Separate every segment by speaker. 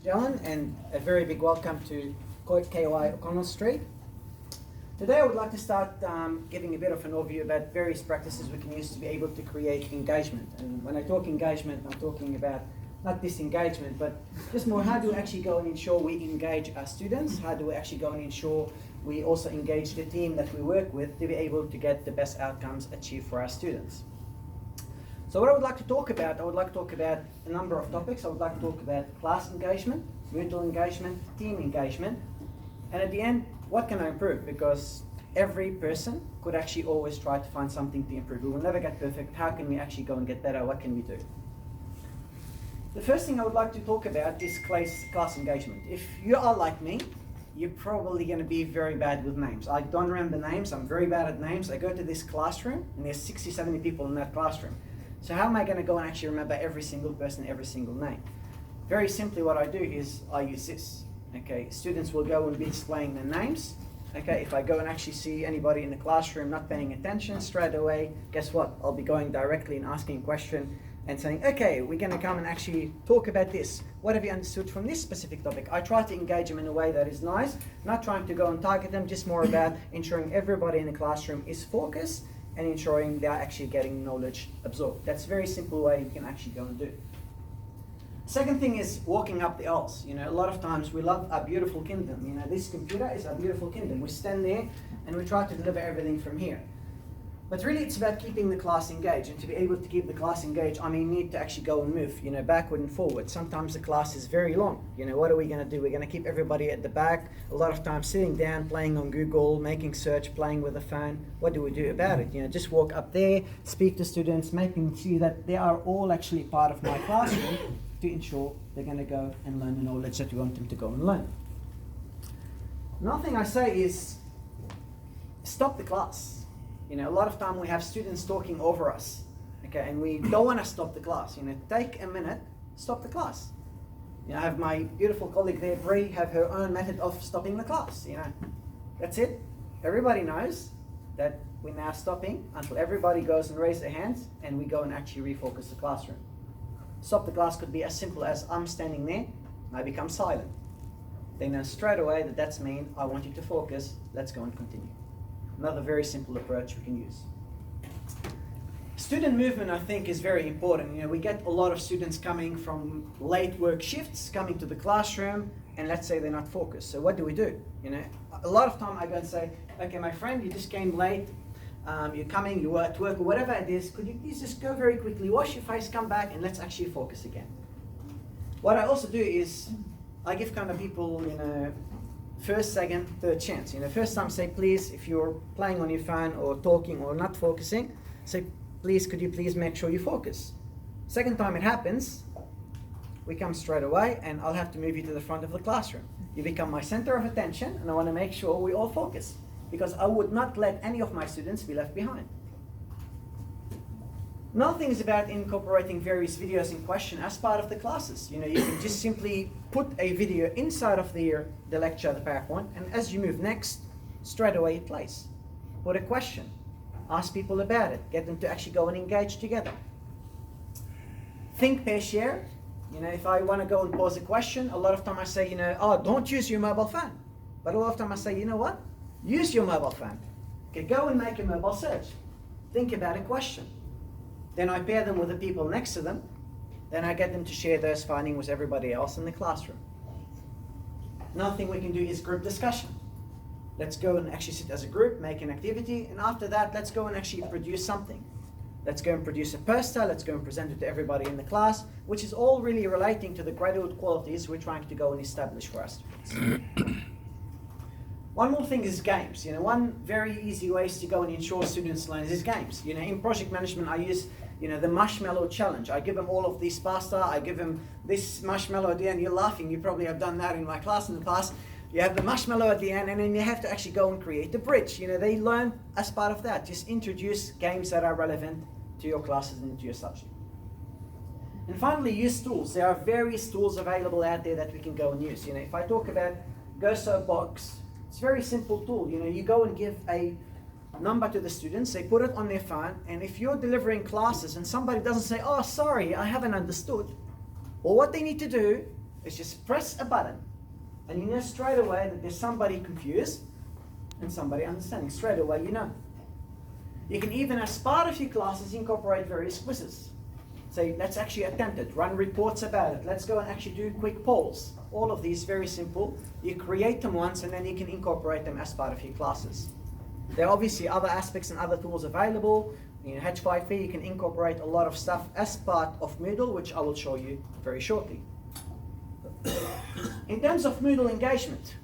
Speaker 1: Jalen, and a very big welcome to KOI O'Connell Street. Today I would like to start giving a bit of an overview about various practices we can use to be able to create engagement. And when I talk engagement, I'm talking about not disengagement, but just more how do we actually go and ensure we engage our students? How do we actually go and ensure we also engage the team that we work with to be able to get the best outcomes achieved for our students? So what I would like to talk about, a number of topics. I would like to talk about class engagement, Moodle engagement, team engagement, and at the end, what can I improve? Because every person could actually always try to find something to improve. We will never get perfect. How can we actually go and get better? What can we do? The first thing I would like to talk about is class engagement. If you are like me, you're probably going to be very bad with names. I don't remember names. I'm very bad at names. I go to this classroom, and there's 60, 70 people in that classroom. So how am I going to go and actually remember every single person, every single name? Very simply, what I do is I use this. Okay, students will go and be displaying their names. Okay, if I go and actually see anybody in the classroom not paying attention straight away, guess what? I'll be going directly and asking a question and saying, okay, we're going to come and actually talk about this. What have you understood from this specific topic? I try to engage them in a way that is nice, not trying to go and target them, just more about ensuring everybody in the classroom is focused and ensuring they're actually getting knowledge absorbed. That's a very simple way you can actually go and do it. Second thing is walking up the aisles. You know, a lot of times we love our beautiful kingdom. You know, this computer is our beautiful kingdom. We stand there and we try to deliver everything from here. But really it's about keeping the class engaged, and to be able to keep the class engaged, I mean, you need to actually go and move, you know, backward and forward. Sometimes the class is very long. You know, what are we going to do? We're going to keep everybody at the back, a lot of times sitting down, playing on Google, making search, playing with a phone. What do we do about it? You know, just walk up there, speak to students, make them see that they are all actually part of my classroom to ensure they're going to go and learn the knowledge that we want them to go and learn. Another thing I say is stop the class. You know, a lot of time we have students talking over us, okay, and we don't want to stop the class. You know, take a minute, stop the class. You know, I have my beautiful colleague there, Bree, have her own method of stopping the class. You know, that's it. Everybody knows that we're now stopping until everybody goes and raises their hands, and we go and actually refocus the classroom. Stop the class could be as simple as I'm standing there, and I become silent. They know straight away that that's mean I want you to focus. Let's go and continue. Another very simple approach we can use. Student movement, I think, is very important. You know, we get a lot of students coming from late work shifts, coming to the classroom, and let's say they're not focused. So what do we do? You know, a lot of time I go and say, okay, my friend, you just came late. You're coming, you were at work, or whatever it is. Could you please just go very quickly, wash your face, come back, and let's actually focus again. What I also do is I give kind of people, you know, first, second, third chance. You know, first time say, please, if you're playing on your phone or talking or not focusing, say, please, could you please make sure you focus? Second time it happens, we come straight away and I'll have to move you to the front of the classroom. You become my center of attention and I want to make sure we all focus, because I would not let any of my students be left behind. Another thing is about incorporating various videos in question as part of the classes. You know, you can just simply put a video inside of the lecture, the PowerPoint, and as you move next, straight away it plays. Put a question, ask people about it, get them to actually go and engage together. Think, pair, share. You know, if I want to go and pose a question, a lot of time I say, you know, oh, don't use your mobile phone. But a lot of time I say, you know what? Use your mobile phone. Okay, go and make a mobile search. Think about a question. Then I pair them with the people next to them. Then I get them to share those findings with everybody else in the classroom. Another thing we can do is group discussion. Let's go and actually sit as a group, make an activity, and after that, let's go and actually produce something. Let's go and produce a poster, let's go and present it to everybody in the class, which is all really relating to the graduate qualities we're trying to go and establish for our students. One more thing is games. You know, one very easy ways to go and ensure students learn is games. You know, in project management, I use, you know, the marshmallow challenge. I give them all of these pasta, I give them this marshmallow at the end. You're laughing, you probably have done that in my class in the past. You have the marshmallow at the end, and then you have to actually go and create the bridge. You know, they learn as part of that. Just introduce games that are relevant to your classes and to your subject. And finally, use tools. There are various tools available out there that we can go and use. You know, if I talk about GoSoapbox, it's a very simple tool. You know, you go and give a number to the students, they put it on their phone, and if you're delivering classes and somebody doesn't say, oh, sorry, I haven't understood, well, what they need to do is just press a button, and you know straight away that there's somebody confused and somebody understanding. Straight away you know. You can even, as part of your classes, incorporate various quizzes. Say, let's actually attempt it, run reports about it, let's go and actually do quick polls. All of these very simple. You create them once and then you can incorporate them as part of your classes. There are obviously other aspects and other tools available. In H5P you can incorporate a lot of stuff as part of Moodle, which I will show you very shortly. In terms of Moodle engagement,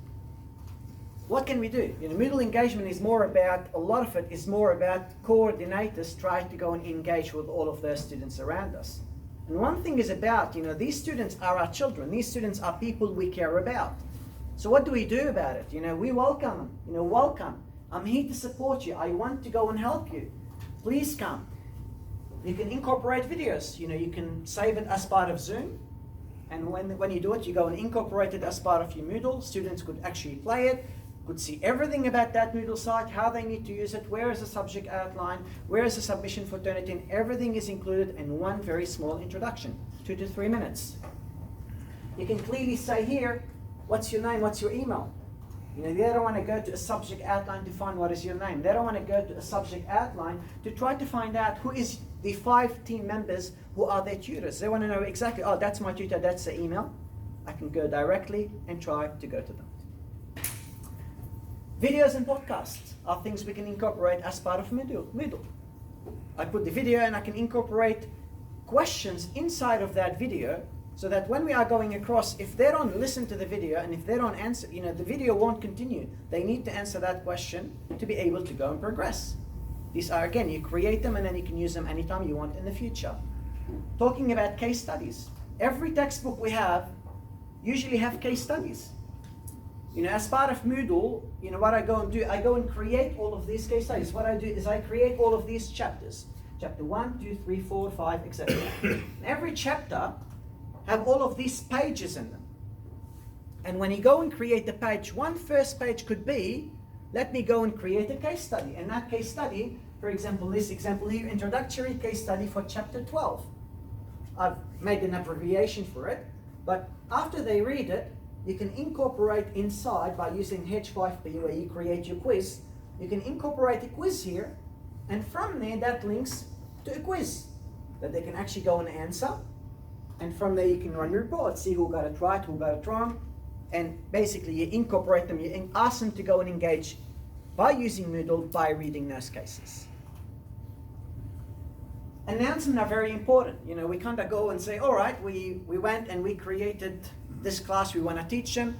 Speaker 1: what can we do? Moodle engagement is more about, a lot of it is more about coordinators trying to go and engage with all of their students around us. And one thing is about, these students are our children. These students are people we care about. So what do we do about it? We welcome them. Welcome. I'm here to support you. I want to go and help you. Please come. You can incorporate videos. You can save it as part of Zoom. And when you do it, you go and incorporate it as part of your Moodle. Students could actually play it, could see everything about that Moodle site, how they need to use it, where is the subject outline, where is the submission for Turnitin. Everything is included in one very small introduction, 2 to 3 minutes. You can clearly say here, what's your name, what's your email? They don't want to go to a subject outline to find what is your name. They don't want to go to a subject outline to try to find out who is the 5 team members who are their tutors. They want to know exactly, oh, that's my tutor, that's the email. I can go directly and try to go to them. Videos and podcasts are things we can incorporate as part of Moodle. I put the video and I can incorporate questions inside of that video so that when we are going across, if they don't listen to the video and if they don't answer, the video won't continue. They need to answer that question to be able to go and progress. These are, again, you create them and then you can use them anytime you want in the future. Talking about case studies. Every textbook we have usually have case studies. As part of Moodle, what I go and do, I go and create all of these case studies. What I do is I create all of these chapters. Chapter 1, 2, 3, 4, 5, etc. Every chapter have all of these pages in them. And when you go and create the page, one first page could be, let me go and create a case study. And that case study, for example, this example here, introductory case study for chapter 12. I've made an abbreviation for it, but after they read it, you can incorporate inside by using H5P where you create your quiz. You can incorporate a quiz here, and from there that links to a quiz that they can actually go and answer. And from there you can run reports, see who got it right, who got it wrong, and basically you incorporate them, you ask them to go and engage by using Moodle by reading those cases. Announcements are very important. We can't go and say, all right, we went and we created this class, we want to teach them,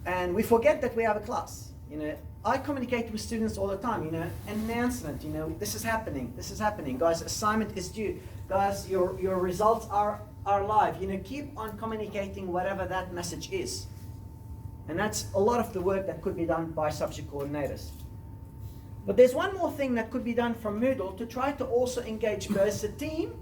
Speaker 1: and we forget that we have a class. I communicate with students all the time, announcement, this is happening, guys, assignment is due, guys, your results are live, keep on communicating whatever that message is. And that's a lot of the work that could be done by subject coordinators. But there's one more thing that could be done from Moodle to try to also engage both the team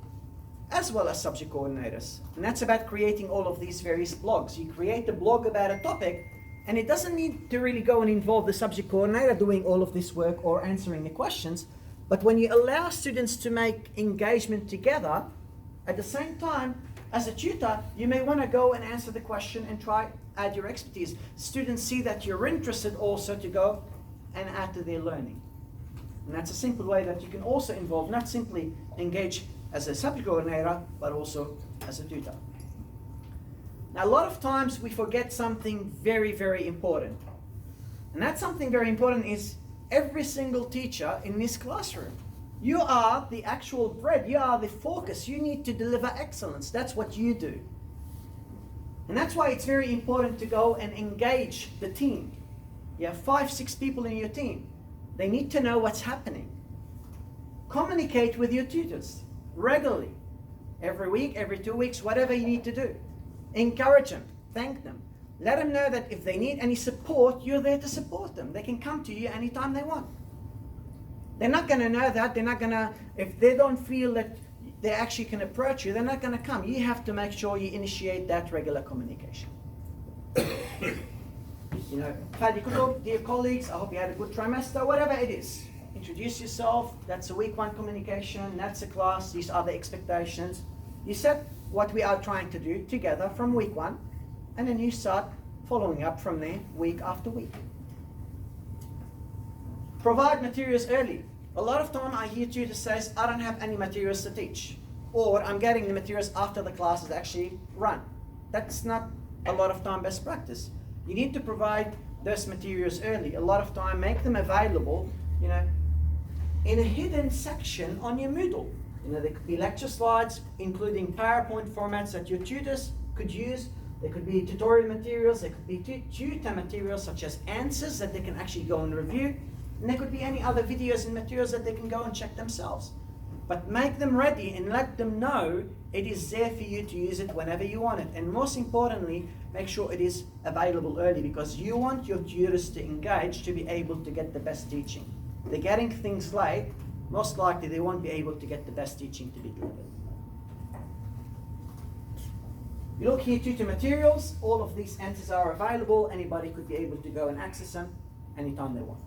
Speaker 1: as well as subject coordinators. And that's about creating all of these various blogs. You create a blog about a topic, and it doesn't need to really go and involve the subject coordinator doing all of this work or answering the questions. But when you allow students to make engagement together, at the same time, as a tutor, you may want to go and answer the question and try add your expertise. Students see that you're interested also to go and add to their learning. And that's a simple way that you can also involve, not simply engage as a subject coordinator, but also as a tutor. Now, a lot of times we forget something very, very important. And that something very important is every single teacher in this classroom. You are the actual bread, you are the focus, you need to deliver excellence. That's what you do. And that's why it's very important to go and engage the team. You have 5, 6 people in your team. They need to know what's happening. Communicate with your tutors regularly, every week, every 2 weeks, whatever you need to do. Encourage them, thank them. Let them know that if they need any support, you're there to support them. They can come to you anytime they want. They're not going to know that. They're not going to, if they don't feel that they actually can approach you, they're not going to come. You have to make sure you initiate that regular communication. Had you good talk, dear colleagues, I hope you had a good trimester, whatever it is. Introduce yourself, that's a week 1 communication, that's a class, these are the expectations. You set what we are trying to do together from week 1, and then you start following up from there week after week. Provide materials early. A lot of time I hear tutors say, I don't have any materials to teach, or I'm getting the materials after the class is actually run. That's not a lot of time best practice. You need to provide those materials early. A lot of time make them available, in a hidden section on your Moodle. There could be lecture slides, including PowerPoint formats that your tutors could use. There could be tutorial materials, there could be tutor materials such as answers that they can actually go and review. And there could be any other videos and materials that they can go and check themselves. But make them ready and let them know it is there for you to use it whenever you want it. And most importantly, make sure it is available early, because you want your tutors to engage to be able to get the best teaching. If they're getting things late, most likely they won't be able to get the best teaching to be delivered. You look here, tutor materials, all of these answers are available. Anybody could be able to go and access them anytime they want.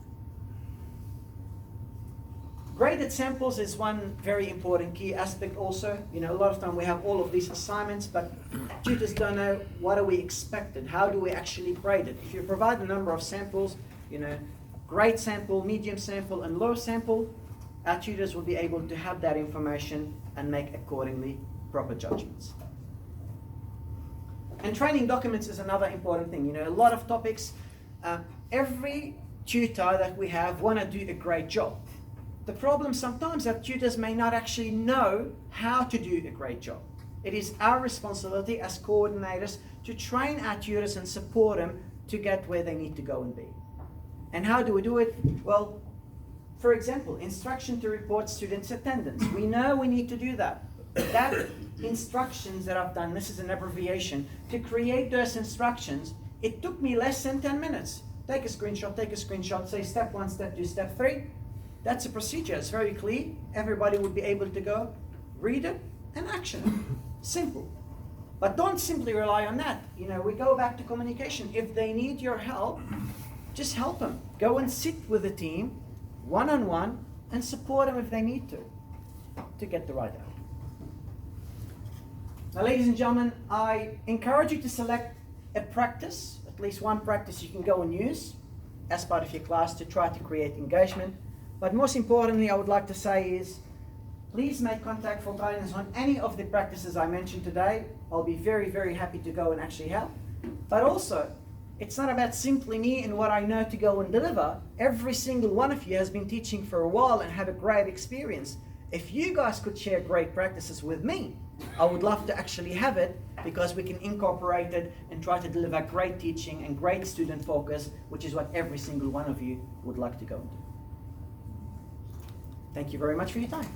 Speaker 1: Graded samples is one very important key aspect also. A lot of time we have all of these assignments, but tutors don't know what are we expected, how do we actually grade it. If you provide a number of samples, grade sample, medium sample, and low sample, our tutors will be able to have that information and make accordingly proper judgments. And training documents is another important thing. A lot of topics, every tutor that we have want to do a great job. The problem sometimes that tutors may not actually know how to do a great job. It is our responsibility as coordinators to train our tutors and support them to get where they need to go and be. And how do we do it? Well, for example, instruction to report students' attendance. We know we need to do that. That instructions that I've done, this is an abbreviation, to create those instructions, it took me less than 10 minutes. Take a screenshot, say step 1, step 2, step 3. That's a procedure. It's very clear. Everybody would be able to go, read it, and action it. Simple. But don't simply rely on that. We go back to communication. If they need your help, just help them. Go and sit with the team, one-on-one, and support them if they need to get the right outcome. Now, ladies and gentlemen, I encourage you to select a practice, at least one practice you can go and use as part of your class to try to create engagement. But most importantly, I would like to say is, please make contact for guidance on any of the practices I mentioned today. I'll be very, very happy to go and actually help. But also, it's not about simply me and what I know to go and deliver. Every single one of you has been teaching for a while and have a great experience. If you guys could share great practices with me, I would love to actually have it, because we can incorporate it and try to deliver great teaching and great student focus, which is what every single one of you would like to go and do. Thank you very much for your time.